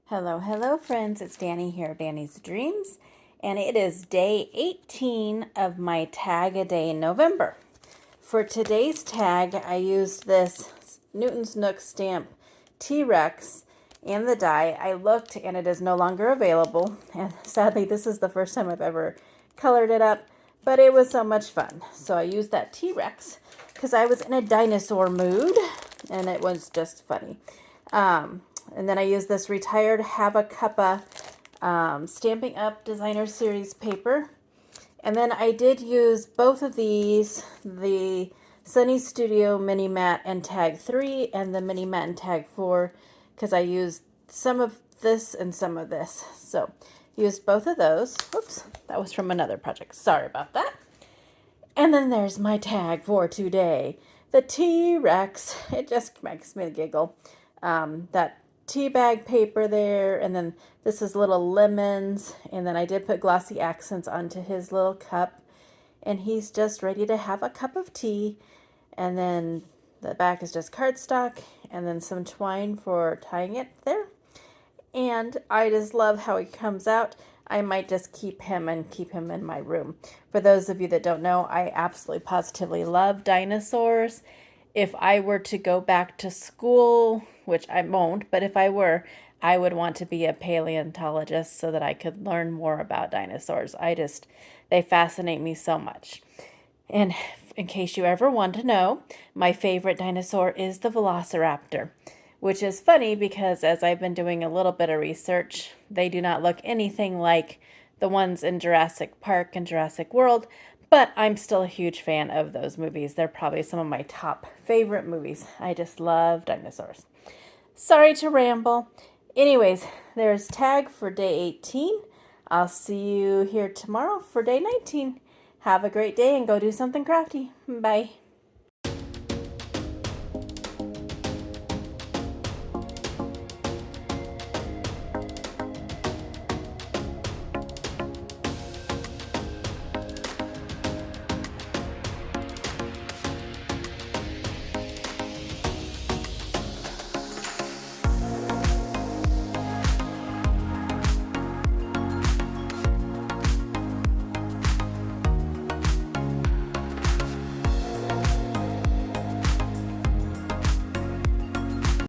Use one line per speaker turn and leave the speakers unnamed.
Hello, hello, friends. It's Danny here, Danny's Dreams, and it is day 18 of my tag a day in November. For today's tag, I used this Newton's Nook stamp T-Rex and the die. I looked and it is no longer available, and sadly, this is the first time I've ever colored it up, but it was so much fun. So I used that T-Rex because I was in a dinosaur mood, and it was just funny. And then I used this retired Have a Cuppa Stampin' Up! Designer Series paper. And then I did use both of these, the Sunny Studio Mini Mat and Tag 3 and the Mini Mat and Tag 4, because I used some of this and some of this. So used both of those. Whoops, that was from another project. Sorry about that. And then there's my tag for today, the T-Rex. It just makes me giggle. That tea bag paper there, and then this is little lemons, and then I did put glossy accents onto his little cup, and he's just ready to have a cup of tea. And then the back is just cardstock, and then some twine for tying it there. And I just love how he comes out. I might just keep him in my room. For those of you that don't know, I absolutely positively love dinosaurs. If I were to go back to school, which I won't, but if I were, I would want to be a paleontologist so that I could learn more about dinosaurs. They fascinate me so much. And in case you ever want to know, my favorite dinosaur is the Velociraptor, which is funny because as I've been doing a little bit of research, they do not look anything like the ones in Jurassic Park and Jurassic World, but I'm still a huge fan of those movies. They're probably some of my top favorite movies. I just love dinosaurs. Sorry to ramble. Anyways, there's tag for day 18. I'll see you here tomorrow for day 19. Have a great day and go do something crafty. Bye.